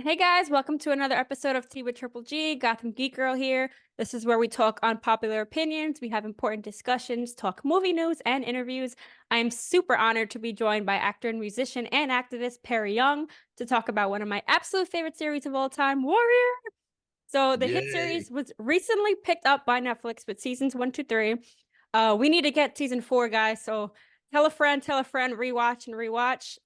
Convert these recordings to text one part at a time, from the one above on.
Hey guys, welcome to another episode of Tea with Triple G, Gotham Geek Girl here. This is where we talk unpopular opinions, we have important discussions, talk movie news, and interviews. I am super honored to be joined by actor and musician and activist Perry Young to talk about one of my absolute favorite series of all time, Warrior. So the hit Yay. series was recently picked up by Netflix with seasons 1, 2, 3. We need to get season 4, guys. So tell a friend, rewatch and rewatch.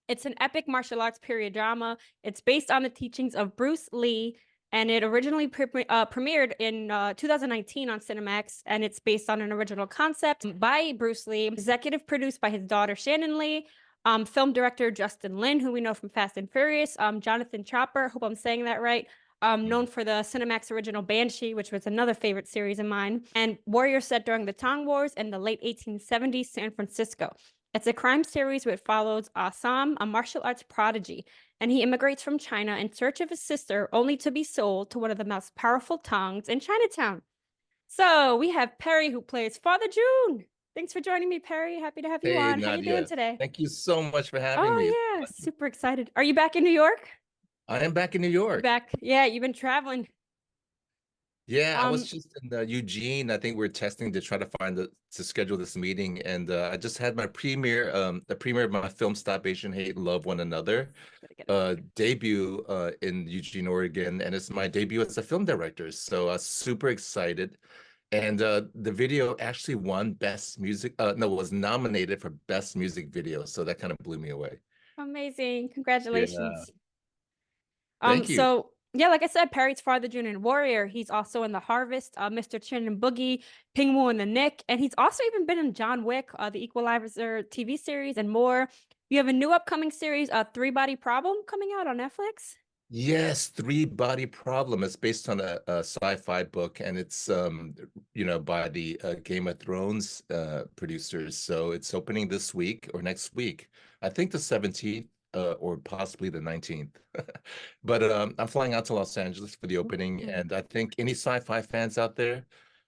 It's an epic martial arts period drama. It's based on the teachings of Bruce Lee, and it originally premiered in 2019 on Cinemax, and it's based on an original concept by Bruce Lee, executive produced by his daughter Shannon Lee, film director Justin Lin, who we know from Fast and Furious, Jonathan Tropper, hope I'm saying that right, known for the Cinemax original Banshee, which was another favorite series of mine, and Warrior set during the Tang Wars in the late 1870s San Francisco. It's a crime series which follows Sahm, a martial arts prodigy, and he immigrates from China in search of his sister, only to be sold to one of the most powerful Tongs in Chinatown. So we have Perry, who plays Father June. Thanks for joining me, Perry. Happy to have you Hey, on. How you doing Nadia. today? Thank you so much for having me. Oh yeah, super excited. Are you back in New York? I am back in New You're York. back. Yeah, you've been traveling. Yeah, I was Um, just in Eugene. I think we're testing to try to to schedule this meeting, and I just had my premiere, the premiere of my film Stop Asian Hate and Love One Another, debut in Eugene, Oregon, and it's my debut as a film director. So super excited. And the video actually won Best Music. No, was nominated for Best Music Video. So that kind of blew me away. Amazing. Yeah, Congratulations. thank you. So yeah, like I said, Perry's Father June and Warrior. He's also in The Harvest, Mr. Chin and Boogie, Pingwu and the Nick, and he's also even been in John Wick, the Equalizer TV series, and more. You have a new upcoming series, Three Body Problem, coming out on Netflix. Yes, Three Body Problem. It's based on a sci-fi book, and it's by the Game of Thrones producers. So it's opening this week or next week. I think the 17th or possibly the 19th. But I'm flying out to Los Angeles for the opening, Ooh. and I think any sci-fi fans out there,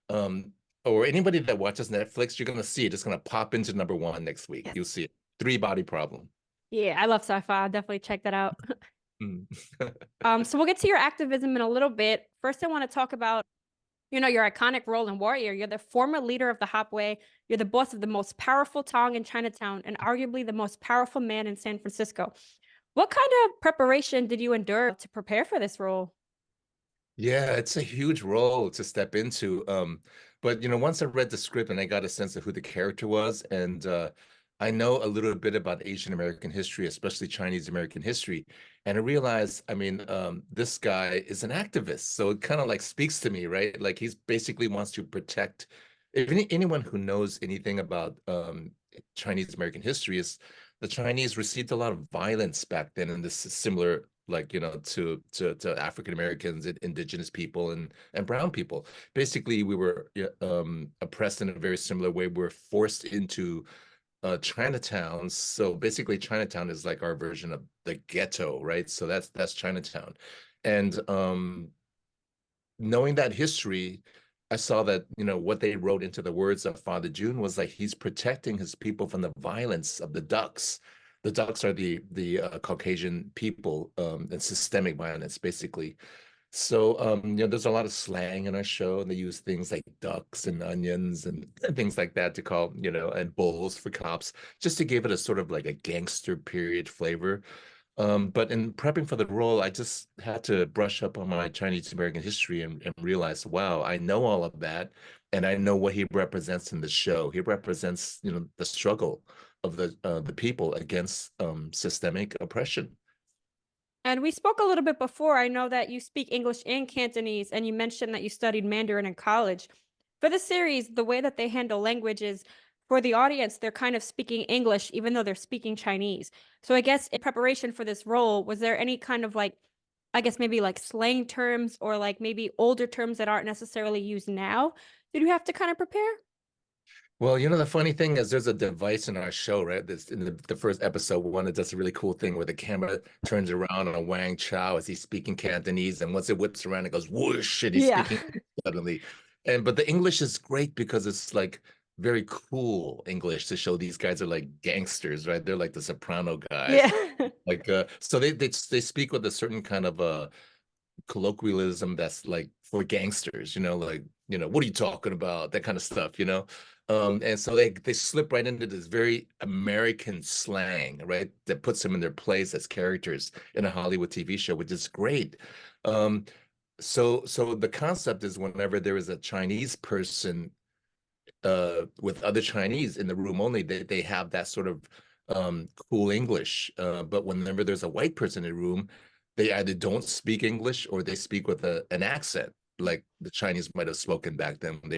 um, or anybody that watches Netflix, you're gonna see it. It's gonna pop into #1 next week. Yes. You'll see it. Three Body Problem. Yeah, I love sci-fi. I'll definitely check that out. Mm. So we'll get to your activism in a little bit. First, I want to talk about your iconic role in Warrior. You're the former leader of the Hop-Wei. You're the boss of the most powerful Tong in Chinatown and arguably the most powerful man in San Francisco. What kind of preparation did you endure to prepare for this role? Yeah, it's a huge role to step into. But once I read the script and I got a sense of who the character was, and I know a little bit about Asian American history, especially Chinese American history, and I realized, I mean, this guy is an activist, so it kind of like speaks to me, right? Like he's basically wants to protect. If anyone who knows anything about Chinese American history is the Chinese received a lot of violence back then in this similar like to African Americans and indigenous people and brown people. Basically, we were oppressed in a very similar way. We were forced into Chinatowns. So basically, Chinatown is like our version of the ghetto, right? So that's Chinatown. And knowing that history, I saw that, what they wrote into the words of Father June was like he's protecting his people from the violence of the ducks. The ducks are the Caucasian people and systemic violence, basically. So, there's a lot of slang in our show, and they use things like ducks and onions and things like that to call, and bulls for cops, just to give it a sort of like a gangster period flavor. But in prepping for the role, I just had to brush up on my Chinese American history and realize, wow, I know all of that, and I know what he represents in the show. He represents, the struggle of the people against systemic oppression. And we spoke a little bit before. I know that you speak English and Cantonese, and you mentioned that you studied Mandarin in college. For the series, the way that they handle language is for the audience, they're kind of speaking English, even though they're speaking Chinese. So I guess in preparation for this role, was there any kind of like, I guess maybe like slang terms or like maybe older terms that aren't necessarily used now? Did you have to kind of prepare? Well, the funny thing is there's a device in our show, right? This in the first episode one, it does a really cool thing where the camera turns around on Wang Chao as he's speaking Cantonese, and once it whips around, it goes whoosh, and he's Yeah. speaking suddenly. But the English is great because it's like very cool English to show these guys are like gangsters, right? They're like the soprano Yeah. guys. Like so they speak with a certain kind of colloquialism that's like for gangsters, like, what are you talking about? That kind of stuff. And so they slip right into this very American slang, right? That puts them in their place as characters in a Hollywood TV show, which is great. Um, so the concept is whenever there is a Chinese person with other Chinese in the room only, they have that sort of cool English. But whenever there's a white person in the room, they either don't speak English or they speak with an accent, like the Chinese might have spoken back then when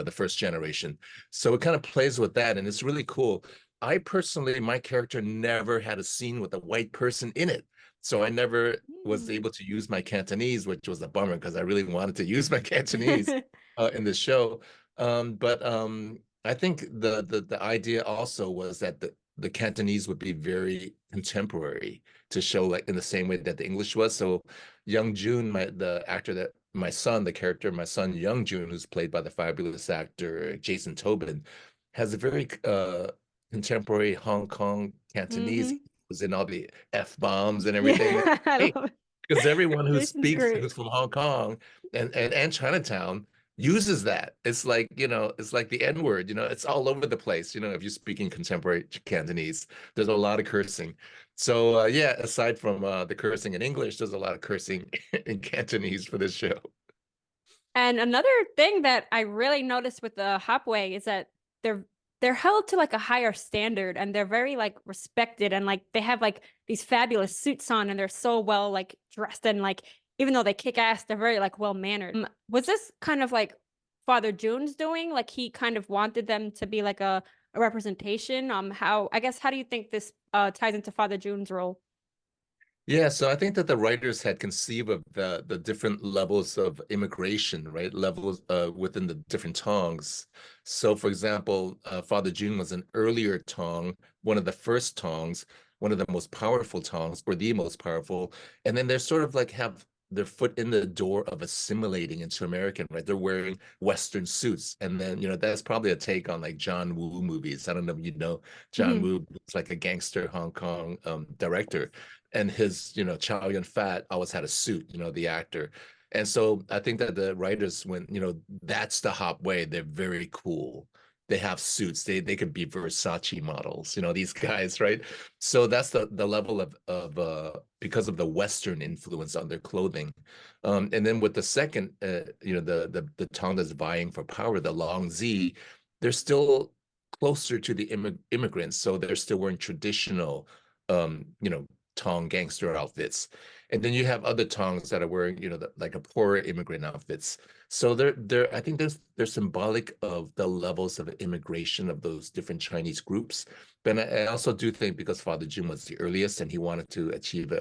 the first generation. So it kind of plays with that, and it's really cool. I personally, my character never had a scene with a white person in it. So I never was able to use my Cantonese, which was a bummer because I really wanted to use my Cantonese in the show. But I think the idea also was that the Cantonese would be very contemporary to show like in the same way that the English was. So Young Jun, the actor that my son, the character, my son Young Jun, who's played by the fabulous actor Jason Tobin, has a very contemporary Hong Kong Cantonese. Hmm. He was in all the F bombs and everything. Yeah, I Hey, love it. because everyone who Jason's speaks great. who's from Hong Kong and Chinatown uses that. It's like, it's like the N word, it's all over the place, if you're speaking contemporary Cantonese, there's a lot of cursing. So yeah, aside from the cursing in English, there's a lot of cursing in Cantonese for this show. And another thing that I really noticed with the Hop-Wei is that they're they're held to like a higher standard and they're very like respected and like they have like these fabulous suits on and they're so well like dressed and like even though they kick ass, they're very like well mannered. Was this kind of like Father June's doing? Like he kind of wanted them to be like a representation? How I guess how do you think this ties into Father June's role? Yeah, so I think that the writers had conceived of the different levels of immigration, right? Levels within the different tongs. So, for example, Father June was an earlier tong, one of the first tongs, one of the most powerful tongs, or the most powerful. And then they're sort of like have their foot in the door of assimilating into American, right? They're wearing Western suits. And then, that's probably a take on like John Woo movies. I don't know if you know John Mhm. Woo, it's like a gangster Hong Kong director and his, Chow Yun Fat always had a suit, the actor. And so I think that the writers, when, that's the Hop-Wei, they're very cool. They have suits. They could be Versace models, these guys, right? So that's the level of because of the Western influence on their clothing. And then with the second, the tongue that's vying for power, the Long Z, they're still closer to the immigrants, so they're still wearing traditional, Tong gangster outfits. And then you have other Tongs that are wearing, like a poorer immigrant outfits. So I think they're symbolic of the levels of immigration of those different Chinese groups. But I also do think because Father Jun was the earliest and he wanted to achieve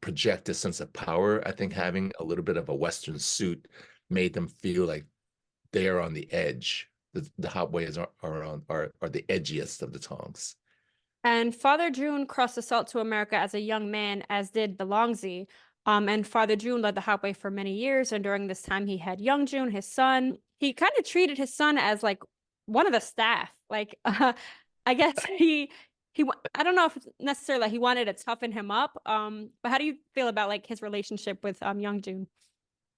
project a sense of power, I think having a little bit of a Western suit made them feel like they're on the edge. The Hot-Ways are the edgiest of the Tongs. And Father June crossed the salt to America as a young man, as did the Longzi. And Father June led the Hop-Wei for many years, and during this time, he had Young June, his son. He kind of treated his son as like one of the staff. Like, I guess I don't know if necessarily like, he wanted to toughen him up. But how do you feel about like his relationship with Young June?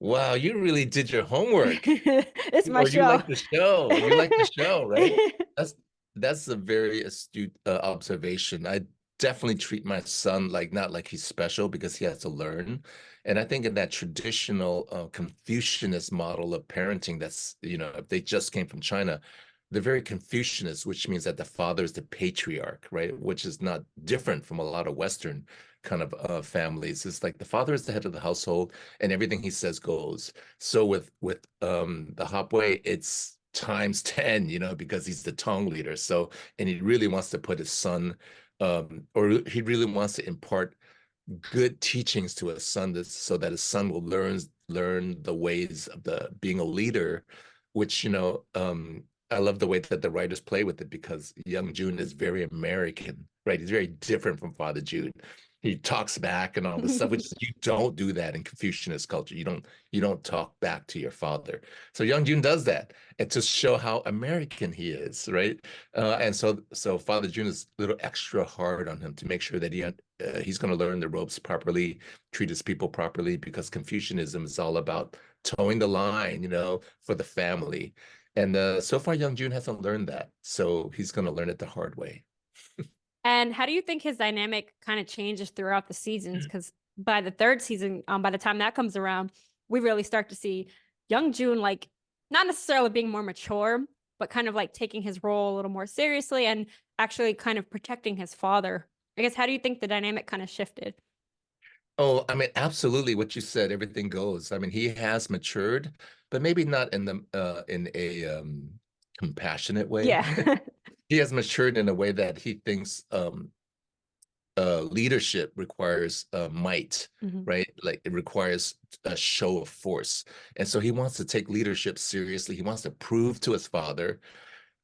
Wow, you really did your homework. It's my Or you show. like the show. You like the show, right? That's that's a very astute observation. I definitely treat my son like not like he's special because he has to learn. And I think in that traditional Confucianist model of parenting, that's, if they just came from China, they're very Confucianist, which means that the father is the patriarch, right? Which is not different from a lot of Western kind of families. It's like the father is the head of the household and everything he says goes. So with the Hop-Wei, it's times 10, because he's the Tong leader. So and he really wants to put his son, or he really wants to impart good teachings to his son so that his son will learn the ways of the being a leader, which, I love the way that the writers play with it because Young June is very American, right? He's very different from Father June. he talks back and all this stuff, which is, you don't do that in Confucianist culture. You don't talk back to your father. So Young Jun does that, and to show how American he is, right? And so Father Jun is a little extra hard on him to make sure that he's going to learn the ropes properly, treat his people properly, because Confucianism is all about towing the line, for the family. And so far, Young Jun hasn't learned that, so he's going to learn it the hard way. And how do you think his dynamic kind of changes throughout the seasons? Because by the third season, by the time that comes around, we really start to see young June like not necessarily being more mature, but kind of like taking his role a little more seriously and actually kind of protecting his father. I guess how do you think the dynamic kind of shifted? Oh, I mean, absolutely what you said, everything goes. I mean, he has matured, but maybe not in a compassionate way. Yeah. He has matured in a way that he thinks leadership requires might, Mhm. right? Like it requires a show of force. And so he wants to take leadership seriously. He wants to prove to his father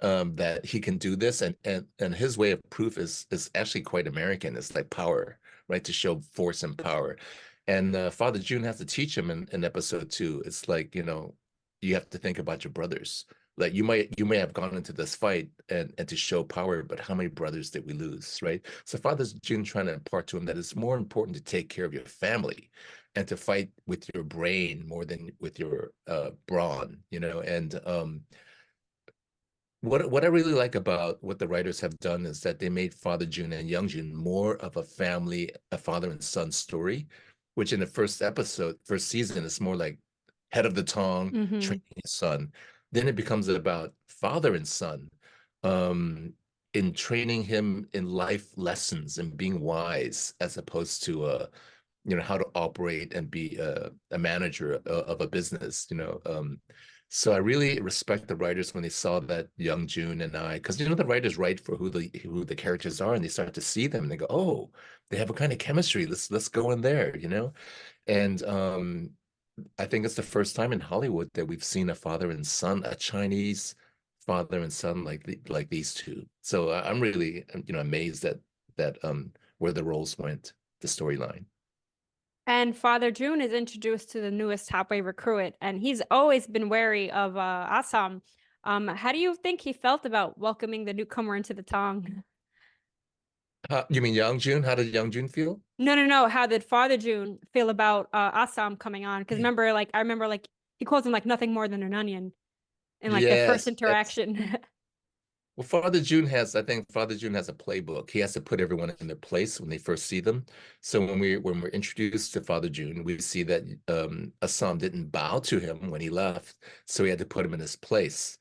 that he can do this, and his way of proof is actually quite American. It's like power, right? To show force and power. And Father June has to teach him in episode 2. It's like, you have to think about your brothers. Like you may have gone into this fight and to show power, but how many brothers did we lose, right? So Father June trying to impart to him that it's more important to take care of your family and to fight with your brain more than with your brawn, and what I really like about what the writers have done is that they made Father June and Young Jun more of a family, a father and son story, which in the first season, is more like head of the tongue, Hmm. training his son. Then it becomes about father and son, um, in training him in life lessons and being wise, as opposed to how to operate and be a manager of a business. So I really respect the writers when they saw that Young Jun and I, because the writers write for who the characters are, and they start to see them and they go, oh, they have a kind of chemistry. Let's go in there. And I think it's the first time in Hollywood that we've seen a father and son, a Chinese father and son like these two. So I'm really amazed that where the roles went, the storyline. And Father June is introduced to the newest Hop-Wei recruit, and he's always been wary of Assam. How do you think he felt about welcoming the newcomer into the Tong? You mean Young Jun? How did Young Jun feel? No, no, no. How did Father June feel about Assam coming on? Because I remember like he calls him like nothing more than an onion in like their first Yes, yes. interaction. Well, I think Father June has a playbook. He has to put everyone in their place when they first see them. So when we're introduced to Father June, we see that Assam didn't bow to him when he left, so he had to put him in his place.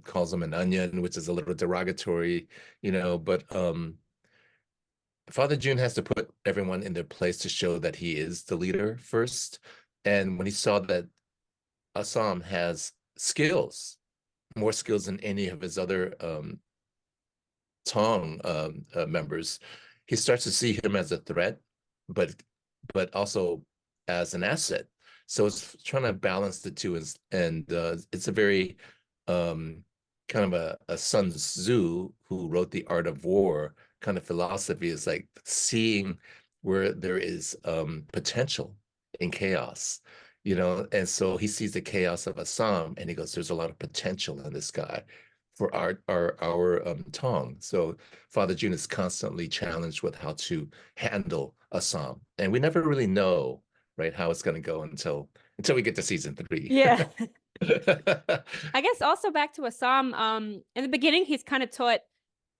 Calls him an onion, which is a little derogatory, but Father June has to put everyone in their place to show that he is the leader first. And when he saw that Assam has skills, more skills than any of his other Tong members, he starts to see him as a threat, but also as an asset. So it's trying to balance the two, and it's a very um, kind of a Sun Tzu, who wrote The Art of War, kind of philosophy, is like seeing where there is potential in chaos. And so he sees the chaos of Assam and he goes, there's a lot of potential in this guy for our tongue. So Father June is constantly challenged with how to handle Assam, and we never really know, right, how it's going to go until we get to season 3. Yeah. I guess also back to Assam, in the beginning he's kind of taught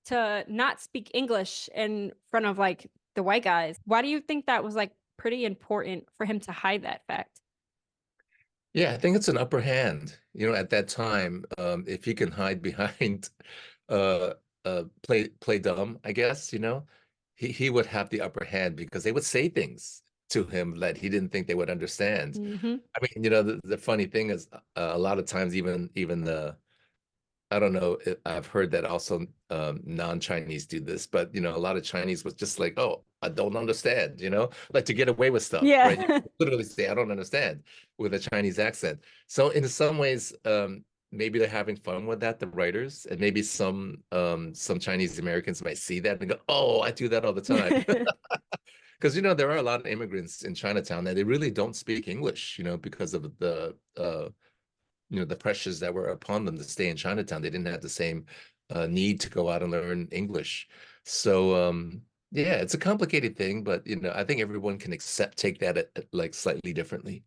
to not speak English in front of like the white guys. Why do you think that was like pretty important for him to hide that fact? Yeah, I think it's an upper hand. At that time, if he can hide behind uh play dumb, I guess, he would have the upper hand because they would say things to him that he didn't think they would understand. Hmm. I mean, the funny thing is, a lot of times, even the I don't know, I've heard that also non-Chinese do this, but a lot of Chinese was just like, oh, I don't understand, like to get away with stuff, right? You Yeah. literally say, I don't understand, with a Chinese accent. So in some ways, maybe they're having fun with that, the writers, and maybe some Chinese Americans might see that and go, oh, I do that all the time. because there are a lot of immigrants in Chinatown that they really don't speak English, because of the pressures that were upon them to stay in Chinatown. They didn't have the same need to go out and learn English. So yeah, it's a complicated thing, but I think everyone can take that like slightly differently.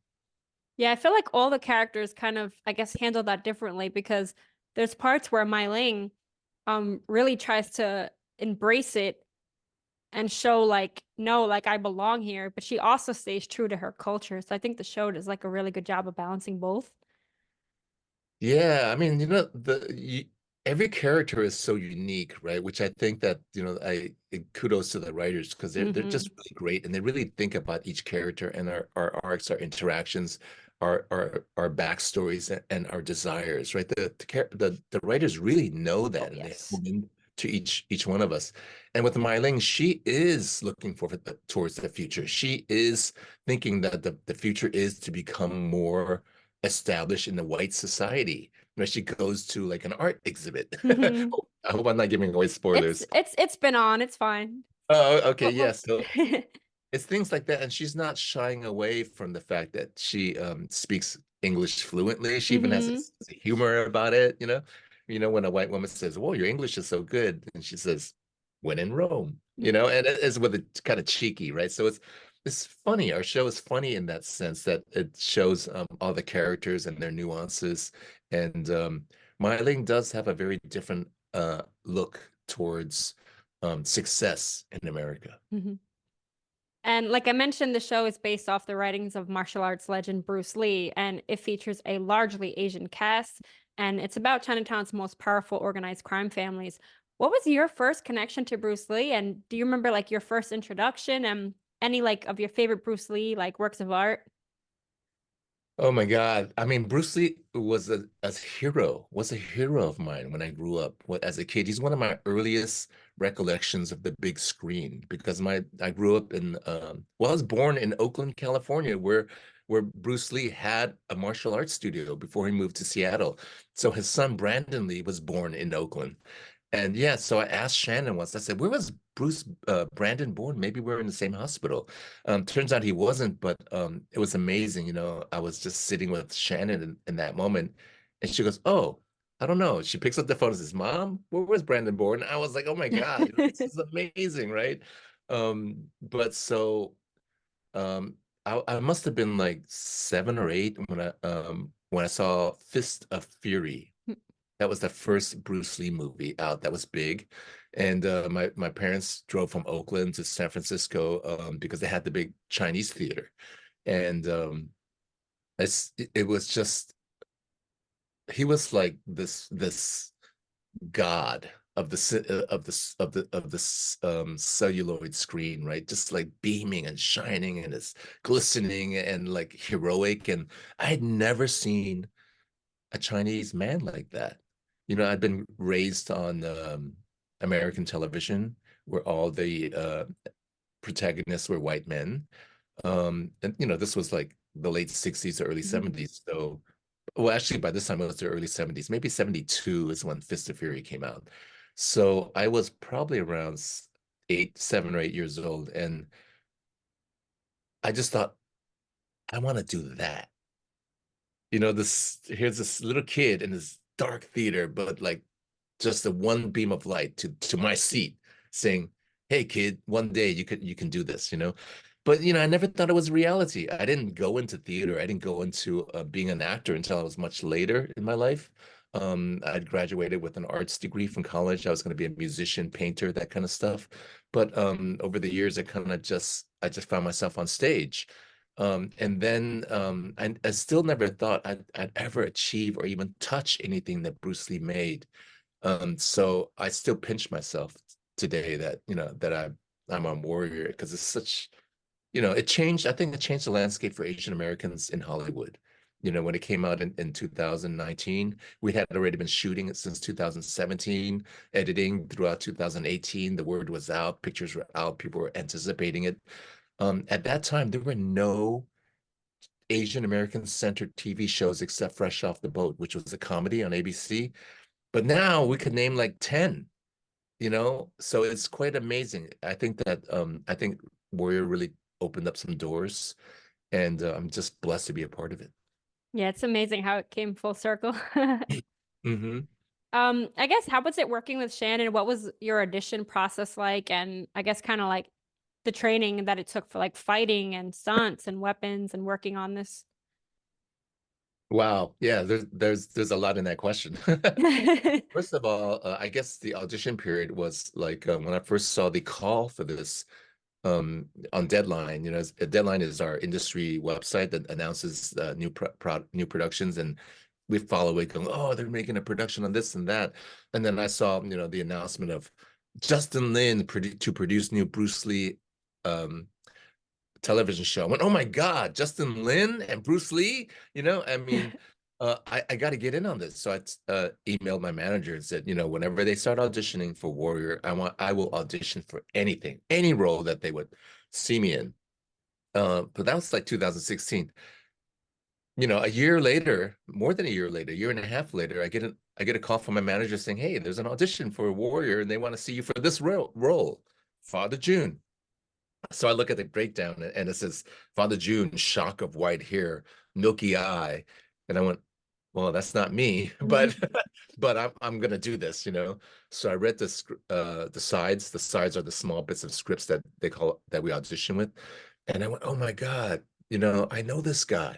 Yeah, I feel like all the characters kind of, I guess, handle that differently because there's parts where Mai-Ling really tries to embrace it and show like, no, like I belong here, but she also stays true to her culture. So I think the show does like a really good job of balancing both. Yeah, I mean, every character is so unique, right? Which I think that, kudos to the writers because they're Hmm. just really great and they really think about each character and our arcs, our interactions, our backstories and our desires, right? The writers really know Oh, that and they yes. hone in to each one of us. And with Mai-Ling, she is looking towards the future. She is thinking that the future is to become more established in the white society. She goes to like an art exhibit. Hmm. I hope I'm not giving away It's spoilers. it's it's been on. It's fine. Oh, okay, Well, yeah. So it's things like that, and she's not shying away from the fact that she speaks English fluently. She even has a hmm. sense of humor about it. When a white woman says, "Whoa, your English is so good," and she says, "When in Rome," and it's with a kind of cheeky, right? So it's funny. Our show is funny in that sense that it shows all the characters and their nuances, and Mai-Ling does have a very different look towards success in America. Hmm. And like I mentioned, the show is based off the writings of martial arts legend Bruce Lee, and it features a largely Asian cast, and it's about Chinatown's most powerful organized crime families. What was your first connection to Bruce Lee, and do you remember like your first introduction and any like of your favorite Bruce Lee like works of art? Oh my God. I mean, Bruce Lee was a hero of mine when I grew up as a kid. He's one of my earliest recollections of the big screen because I grew up I was born in Oakland, California, where Bruce Lee had a martial arts studio before he moved to Seattle. So his son Brandon Lee was born in Oakland. And yeah, so I asked Shannon once, I said, where was Bruce Brandon born? Maybe we're in the same hospital. Turns out he wasn't, but it was amazing. I was just sitting with Shannon in that moment, and she goes, "Oh, I don't know." She picks up the phone and says, "Mom, where was Brandon born?" I was like, "Oh my God, this is amazing, right?" But so I must have been like 7 or 8 when I saw Fist of Fury. That was the first Bruce Lee movie out that was big. And my parents drove from Oakland to San Francisco because they had the big Chinese theater. And it was just he was like this god of the celluloid screen, right? Just like beaming and shining and it's glistening and like heroic. And I had never seen a Chinese man like that. I'd been raised on American television where all the protagonists were white men. And this was like the late 60s or early Mhm. 70s. So, well, actually, by this time it was the early 70s. Maybe 72 is when Fist of Fury came out. So I was probably around 7 or 8 years old. And I just thought, I want to do that. Here's this little kid in this dark theater, but like just the one beam of light to my seat saying, "Hey kid, one day you can do this." But I never thought it was reality. I didn't go into theater. I didn't go into being an actor until I was much later in my life. I'd graduated with an arts degree from college. I was going to be a musician, painter, that kind of stuff. But over the years, I just found myself on stage. And then I still never thought I'd ever achieve or even touch anything that Bruce Lee made. So I still pinch myself today that I'm a warrior because it's such it changed. I think it changed the landscape for Asian Americans in Hollywood. When it came out in 2019, we had already been shooting it since 2017, editing throughout 2018. The word was out, pictures were out, people were anticipating it. At that time, there were no Asian American centered TV shows except Fresh Off the Boat, which was a comedy on ABC. But now we could name like 10, so it's quite amazing. I think Warrior really opened up some doors, and I'm just blessed to be a part of it. Yeah, it's amazing how it came full circle. Hmm. I guess how was it working with Shannon? What was your audition process like? And I guess kind of like the training that it took for like fighting and stunts and weapons and working on this. Wow. Yeah, there's a lot in that question. First of all, I guess the audition period was like when I first saw the call for this on Deadline. Deadline is our industry website that announces new productions, and we follow it going, oh, they're making a production on this and that. And then I saw, the announcement of Justin Lin to produce new Bruce Lee um television show. I went, oh my God, Justin Lin and Bruce Lee, I mean, I got to get in on this. So I emailed my manager and said, whenever they start auditioning for Warrior, I will audition for anything, any role that they would see me in. But that was like 2016. A year later, more than a year later, year and a half later, I get a call from my manager saying, hey, there's an audition for a Warrior and they want to see you for this role, Father June. So I look at the breakdown and it says Father June, shock of white hair, milky eye. And I went, well, that's not me, but but I'm gonna do this. So I read the sides. The sides are the small bits of scripts that we audition with. And I went, oh my God, I know this guy.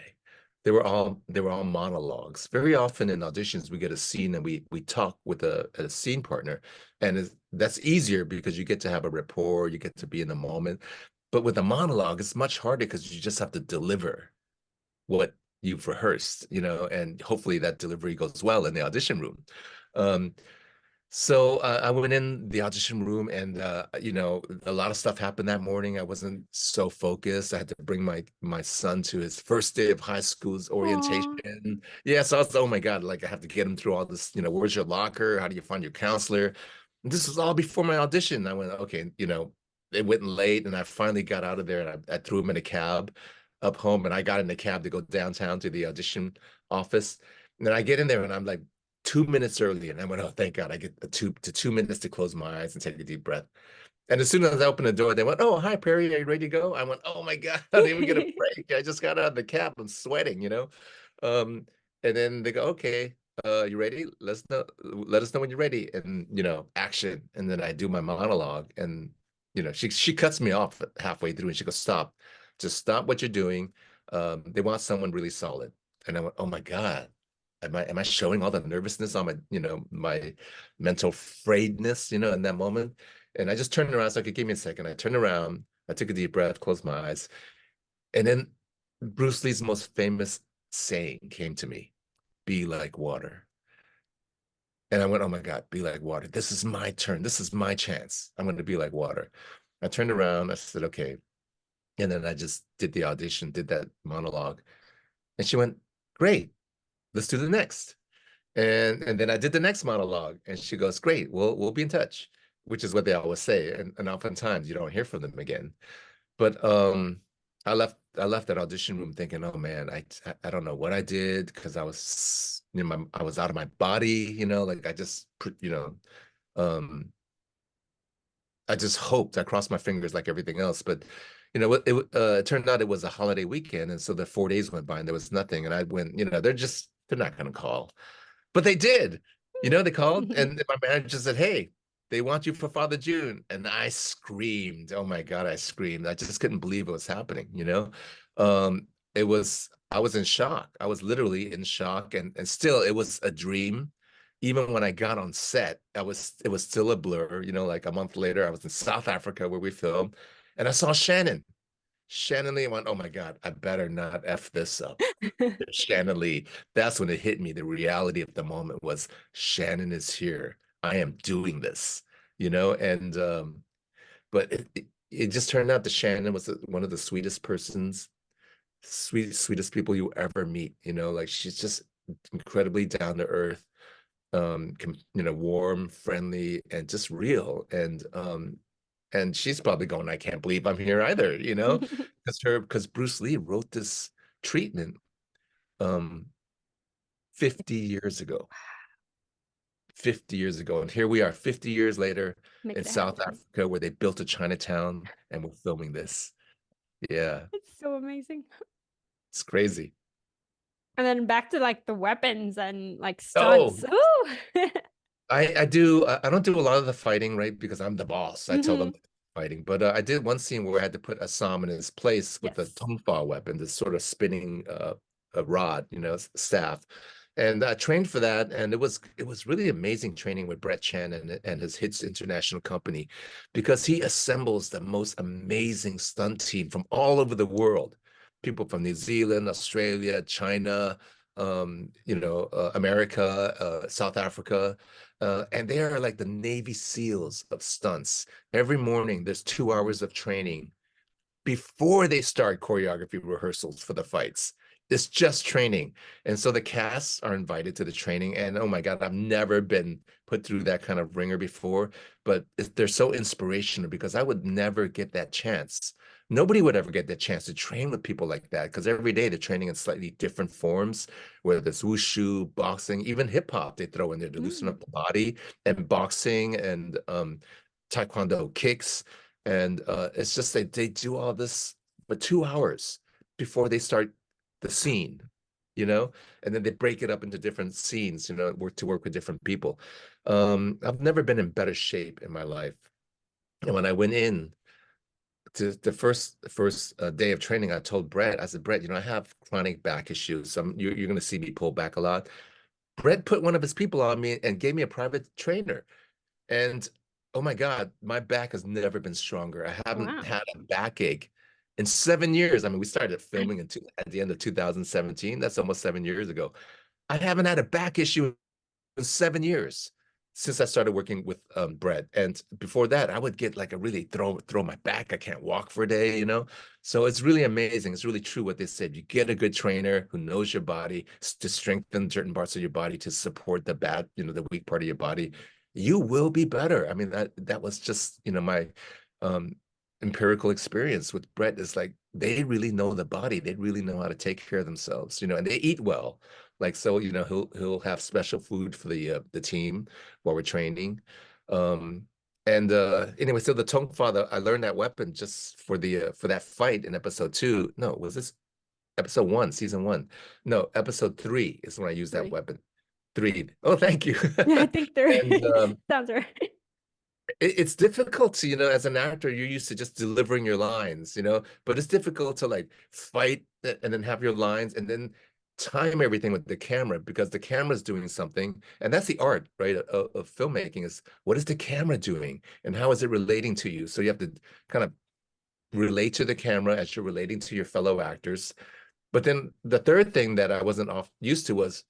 They were all monologues. Very often in auditions, we get a scene and we talk with a scene partner. And that's easier because you get to have a rapport, you get to be in the moment. But with a monologue, it's much harder because you just have to deliver what you've rehearsed, and hopefully that delivery goes well in the audition room. Um, so I went in the audition room, and a lot of stuff happened that morning. I wasn't so focused. I had to bring my son to his first day of high school's Aw. orientation. Yeah, so I was, oh my God, like I have to get him through all this. Where's your locker? How do you find your counselor? And this was all before my audition. I went, okay, it went late, and I finally got out of there, and I threw him in a cab up home, and I got in the cab to go downtown to the audition office. And then I get in there, and I'm like 2 minutes early, and I went, oh, thank God, I get 2 minutes to close my eyes and take a deep breath. And as soon as I opened the door, they went, oh, hi, Perry, are you ready to go? I went, oh my God, I didn't even get a break. I just got out of the cab. I'm sweating. Um, and then they go, okay, you ready? Let us know when you're ready. And action. And then I do my monologue, and she cuts me off halfway through, and she goes, stop. Just stop what you're doing. They want someone really solid. And I went, oh my God. Am I showing all the nervousness on my mental frayedness, in that moment? And I just turned around. So, okay, give me a second. I turned around. I took a deep breath, closed my eyes, and then Bruce Lee's most famous saying came to me: "Be like water." And I went, "Oh my God, be like water. This is my turn. This is my chance. I'm going to be like water." I turned around. I said, "Okay," and then I just did the audition, did that monologue, and she went, "Great. Let's do the next." And then I did the next monologue, and she goes, "Great, we'll be in touch," which is what they always say. And oftentimes you don't hear from them again. But I left that audition room thinking, oh man, I don't know what I did because I was out of my body, like um I just hoped. I crossed my fingers like everything else, but it turned out it was a holiday weekend, and so the 4 days went by and there was nothing. And I went, they're not gonna call. But they did. They called, and my manager said, hey, they want you for Father June. And I screamed. Oh my God, I screamed. I just couldn't believe it was happening. Um, I was in shock. I was literally in shock, and still it was a dream. Even when I got on set, it was still a blur. Like a month later, I was in South Africa where we filmed, and I saw Shannon Lee. I went, oh my God, I better not F this up. Shannon Lee. That's when it hit me. The reality of the moment was Shannon is here. I am doing this. And but it just turned out that Shannon was one of the sweetest persons, sweetest people you ever meet. Like she's just incredibly down to earth, warm, friendly, and just real. And she's probably going, I can't believe I'm here either, because Bruce Lee wrote this treatment um 50 years ago. 50 years ago. And here we are 50 years later in Making it South happen. Africa where they built a Chinatown and we're filming this. Yeah, It's so amazing. it's crazy. And then back to like the weapons and like Oh, stunts. Ooh. I don't do a lot of the fighting, right? Because I'm the boss. I tell them Hmm. fighting. But I did one scene where I had to put a Sahm in his place with the Yes. Tung weapon, this sort of spinning a rod, staff. And I trained for that, and it was really amazing training with Brett Chan and his Hits International Company, because he assembles the most amazing stunt team from all over the world. People from New Zealand, Australia, China, America, South Africa. And they are like the Navy SEALs of stunts. Every morning, there's 2 hours of training before they start choreography rehearsals for the fights. It's just training. And so the casts are invited to the training. And oh my God, I've never been put through that kind of ringer before, but they're so inspirational because I would never get that chance. Nobody would ever get that chance to train with people like that because every day they're training in slightly different forms, whether it's wushu, boxing, even hip hop, they throw in there to loosen Mm. up the body, and boxing and taekwondo kicks. And it's just that they do all this for 2 hours before they start the scene, and then they break it up into different scenes, work with different people. I've never been in better shape in my life. And when I went in to the first day of training, I told Brett, I said, Brett, I have chronic back issues. So you're going to see me pull back a lot. Brett put one of his people on me and gave me a private trainer. And oh my God, my back has never been stronger. I haven't Wow. had a backache in 7 years. I mean, we started filming at the end of 2017. That's almost 7 years ago. I haven't had a back issue in 7 years since I started working with Brett. And before that, I would get like a really throw my back. I can't walk for a day. So it's really amazing. It's really true what they said. You get a good trainer who knows your body to strengthen certain parts of your body to support the weak part of your body. You will be better. I mean, that was just, my um empirical experience with Brett is like they really know the body. They really know how to take care of themselves, and they eat well. Like so, he'll have special food for the team while we're training. And anyway, so the Tong Father, I learned that weapon just for that fight in episode 2. No, was this episode 1, season 1? No, episode 3 is when I used that 3. weapon. 3. Oh, thank you. Yeah, I think 3. And Sounds right. it's difficult to, as an actor, you're used to just delivering your lines, but it's difficult to like fight and then have your lines and then time everything with the camera because the camera's doing something. And that's the art, right, of filmmaking is what is the camera doing and how is it relating to you? So you have to kind of relate to the camera as you're relating to your fellow actors. But then the third thing that I wasn't used to was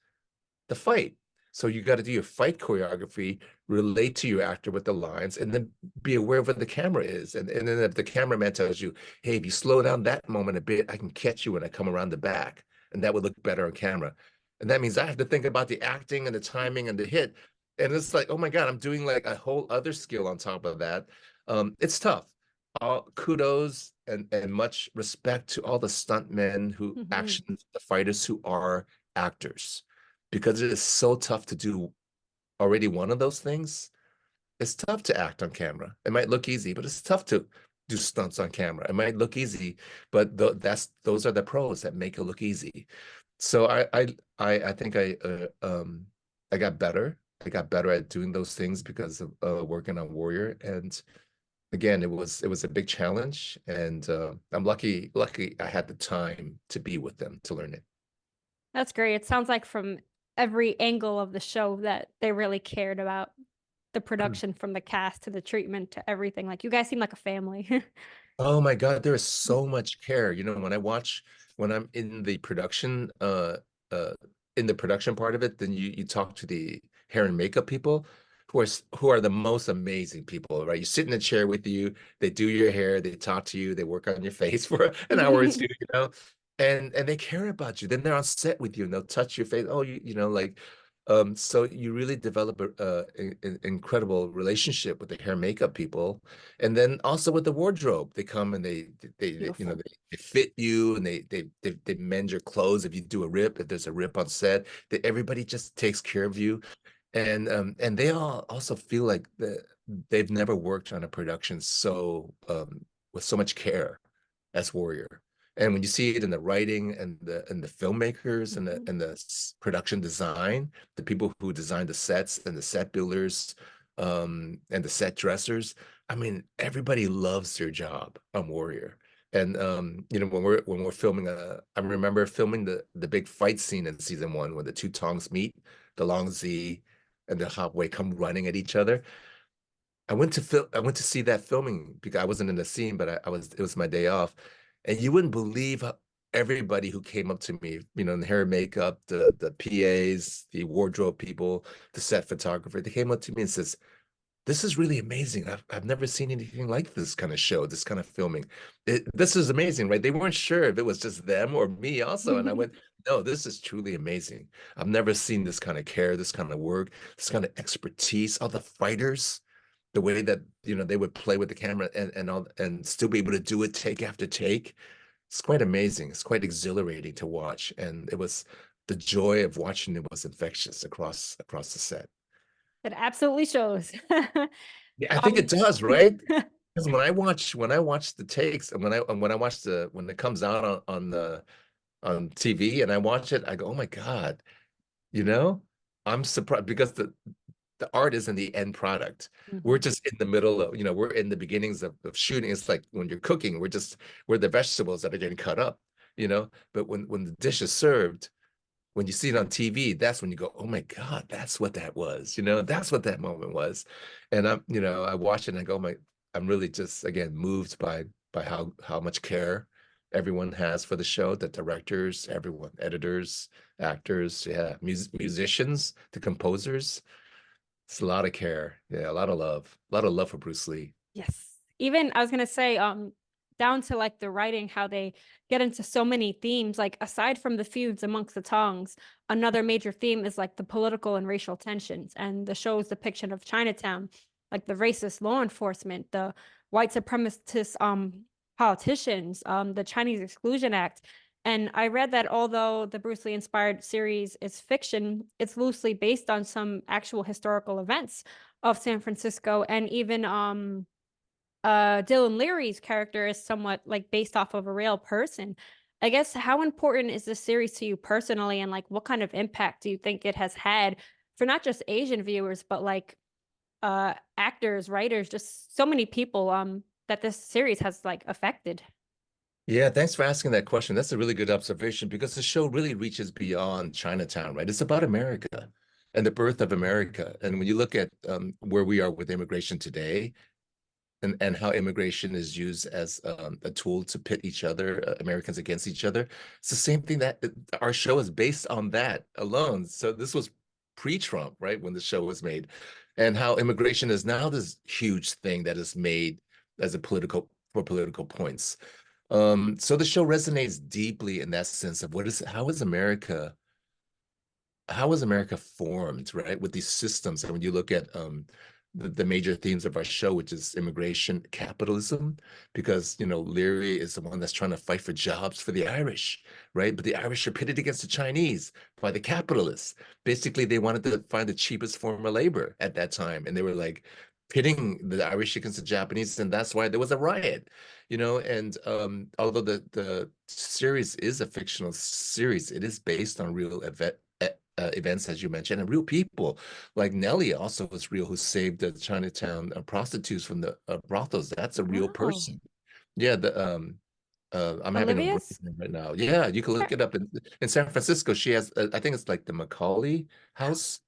the fight. So you got to do your fight choreography, relate to your actor with the lines, and then be aware of what the camera is. And then if the cameraman tells you, hey, if you slow down that moment a bit, I can catch you when I come around the back. And that would look better on camera. And that means I have to think about the acting and the timing and the hit. And it's like, oh my God, I'm doing like a whole other skill on top of that. It's tough. Kudos and much respect to all the stuntmen who Hmm. action the fighters who are actors because it is so tough to do already one of those things. It's tough to act on camera. It might look easy, but it's tough to do stunts on camera. It might look easy, but those are the pros that make it look easy. So I think I got better. I got better at doing those things because of working on Warrior. And again, it was a big challenge, and I'm lucky I had the time to be with them to learn it. That's great. It sounds like from every angle of the show that they really cared about the production, from the cast to the treatment to everything. Like you guys seem like a family. Oh my God, there is so much care. When I'm uh in the production part of it, then you talk to the hair and makeup people who are the most amazing people, right? You sit in a chair with you, they do your hair, they talk to you, they work on your face for an hour or two, and they care about you. Then they're on set with you and they'll touch your face. Oh, like so you really develop an incredible relationship with the hair and makeup people, and then also with the wardrobe. They come and Beautiful. they fit you and they mend your clothes if you do a rip, if there's a rip on set. That everybody just takes care of you. And they all also feel like they've never worked on a production so with so much care as Warrior. And when you see it in the writing and the filmmakers and Mhm. the production design, the people who designed the sets and the set builders, and the set dressers, I mean, everybody loves their job on Warrior. And when we're filming, I remember filming the big fight scene in season one when the two Tongs meet, the Long Z and the Hop-Wei come running at each other. I went to see that filming because I wasn't in the scene, but I was, it was my day off. And you wouldn't believe how everybody who came up to me, in the hair and makeup, the PAs, the wardrobe people, the set photographer, they came up to me and says, "This is really amazing. I've never seen anything like this kind of show, this kind of filming. This is amazing," right? They weren't sure if it was just them or me also. And I went, "No, this is truly amazing. I've never seen this kind of care, this kind of work, this kind of expertise. All the fighters, the way that they would play with the camera and still be able to do it take after take. It's quite amazing. It's quite exhilarating to watch. And it was the joy of watching it was infectious across the set. It absolutely shows. Yeah, I think Um, it does, right? Because when I watch the takes and when I watch when it comes out on TV and I watch it, I go, "Oh my God," you know? I'm surprised because the art isn't the end product. We're Mhm. just in the middle of, we're in the beginnings of shooting. It's like when you're cooking, we're the vegetables that are getting cut up. But when the dish is served, when you see it on TV, that's when you go, "Oh my God, that's what that was." That's what that moment was. And I watch it and I go, I'm really just again moved by how much care everyone has for the show, the directors, everyone, editors, actors, yeah, musicians, the composers. It's a lot of care. Yeah, a lot of love. A lot of love for Bruce Lee. Yes. Even I was gonna say, down to like the writing, how they get into so many themes. Like aside from the feuds amongst the Tongs, another major theme is like the political and racial tensions, and the show's depiction of Chinatown, like the racist law enforcement, the white supremacist politicians, the Chinese Exclusion Act. And I read that although the Bruce Lee inspired series is fiction, it's loosely based on some actual historical events of San Francisco, and even Dylan Leary's character is somewhat like based off of a real person. I guess how important is this series to you personally, and like what kind of impact do you think it has had for not just Asian viewers, but like actors, writers, just so many people that this series has like affected? Yeah, thanks for asking that question. That's a really good observation because the show really reaches beyond Chinatown, right? It's about America and the birth of America. And when you look at where we are with immigration today, and how immigration is used as a tool to pit each other, Americans against each other. It's the same thing that our show is based on that alone. So this was pre-Trump, right, when the show was made, and how immigration is now this huge thing that is made as a political points. So the show resonates deeply in that sense of how is America formed, right? With these systems. And when you look at the major themes of our show, which is immigration, capitalism, because Leary is the one that's trying to fight for jobs for the Irish, right? But the Irish are pitted against the Chinese by the capitalists. Basically, they wanted to find the cheapest form of labor at that time, and they were like pitting the Irish against the Japanese, and that's why there was a riot. And although the series is a fictional series, it is based on real events, as you mentioned, and real people. Like Nellie also was real, who saved the Chinatown prostitutes from the brothels. That's a real Oh, person. Yeah, I'm having a brain Olivia's? right now. Yeah, you can look it up in San Francisco. She has, I think it's like the Macaulay House,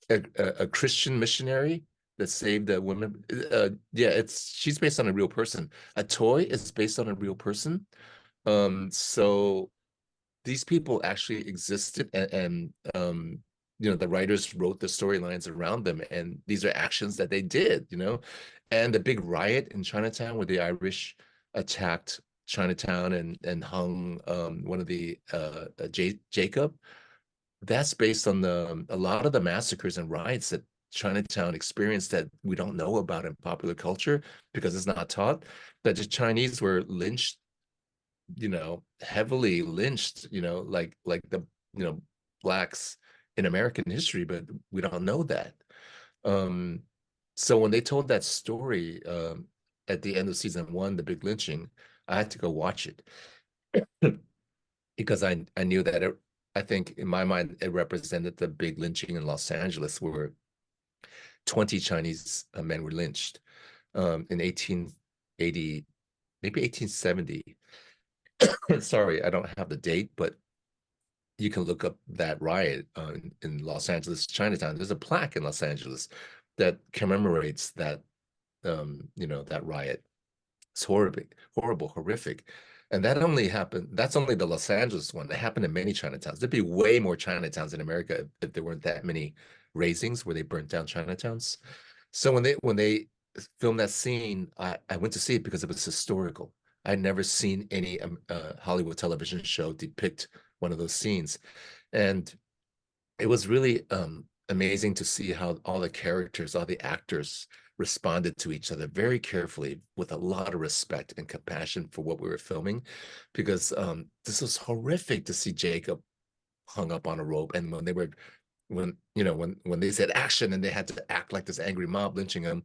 a Christian missionary that saved a woman. Yeah, she's based on a real person. A toy is based on a real person. So these people actually existed, and the writers wrote the storylines around them, and these are actions that they did. And the big riot in Chinatown where the Irish attacked Chinatown and hung one of the Jacob, that's based on a lot of the massacres and riots that Chinatown experienced that we don't know about in popular culture because it's not taught, that the Chinese were lynched, heavily lynched, like the blacks in American history, but we don't know that. So when they told that story at the end of season 1, the big lynching, I had to go watch it because I knew that I think in my mind it represented the big lynching in Los Angeles where 20 Chinese men were lynched in 1880, maybe 1870. Sorry, I don't have the date, but you can look up that riot in Los Angeles, Chinatown. There's a plaque in Los Angeles that commemorates that, that riot. It's horrible, horrific. And that only happened, that's only the Los Angeles one. That happened in many Chinatowns. There'd be way more Chinatowns in America if there weren't that many razings where they burnt down Chinatowns. So when they filmed that scene, I went to see it because it was historical. I'd never seen any Hollywood television show depict one of those scenes. And it was really amazing to see how all the characters, all the actors responded to each other very carefully with a lot of respect and compassion for what we were filming, because this was horrific to see Jacob hung up on a rope. And when they said action and they had to act like this angry mob lynching him,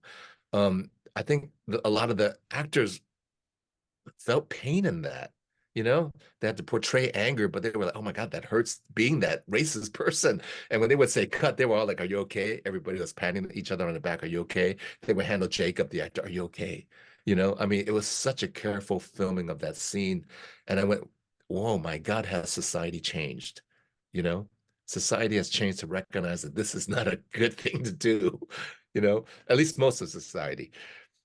I think a lot of the actors felt pain in that. They had to portray anger, but they were like, oh my God, that hurts being that racist person. And when they would say cut, they were all like, are you okay? Everybody was patting each other on the back. Are you okay? They would handle Jacob, the actor. Are you okay? I mean, it was such a careful filming of that scene. And I went, whoa, my God, has society changed? Society has changed to recognize that this is not a good thing to do, at least most of society.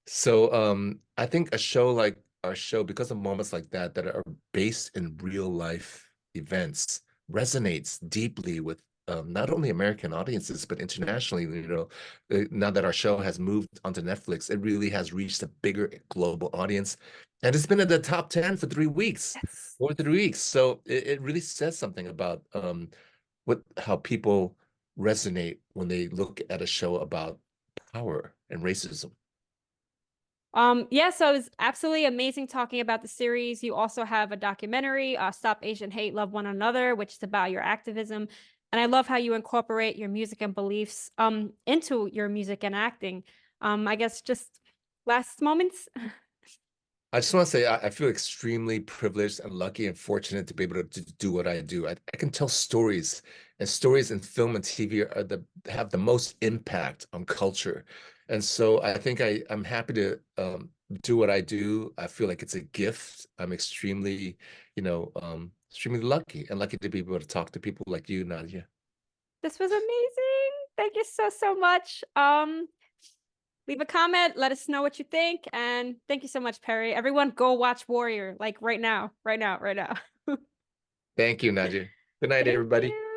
So I think a show like our show, because of moments like that are based in real life events, resonates deeply with not only American audiences, but internationally. Now that our show has moved onto Netflix, it really has reached a bigger global audience. And it's been in the top 10 for 3 weeks, Yes. over 3 weeks. So it really says something about how people resonate when they look at a show about power and racism. Yeah, so it was absolutely amazing talking about the series. You also have a documentary, Stop Asian Hate, Love One Another, which is about your activism. And I love how you incorporate your music and beliefs into your music and acting. I guess just last moments. I just want to say I feel extremely privileged and lucky and fortunate to be able to do what I do. I can tell stories, and stories in film and TV have the most impact on culture. And so I think I'm happy to do what I do. I feel like it's a gift. I'm extremely lucky and lucky to be able to talk to people like you, Nadia. This was amazing. Thank you so, so much. Leave a comment, let us know what you think, and thank you so much, Perry. Everyone go watch Warrior, like right now, right now, right now. Thank you, Nadia. Good night, Thank everybody. you.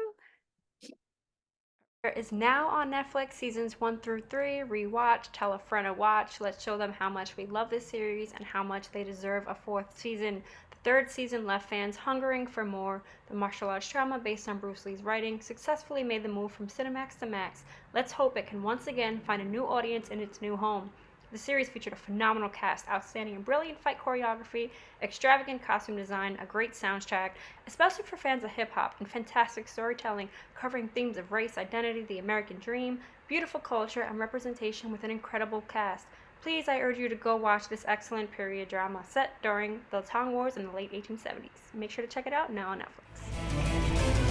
Is now on Netflix, seasons 1 through 3. Rewatch, tell a friend to watch. Let's show them how much we love this series and how much they deserve a 4th season. The 3rd season left fans hungering for more. The martial arts drama based on Bruce Lee's writing successfully made the move from Cinemax to Max. Let's hope it can once again find a new audience in its new home. The series featured a phenomenal cast, outstanding and brilliant fight choreography, extravagant costume design, a great soundtrack, especially for fans of hip-hop, and fantastic storytelling covering themes of race, identity, the American dream, beautiful culture, and representation with an incredible cast. Please, I urge you to go watch this excellent period drama set during the Tang Wars in the late 1870s. Make sure to check it out now on Netflix.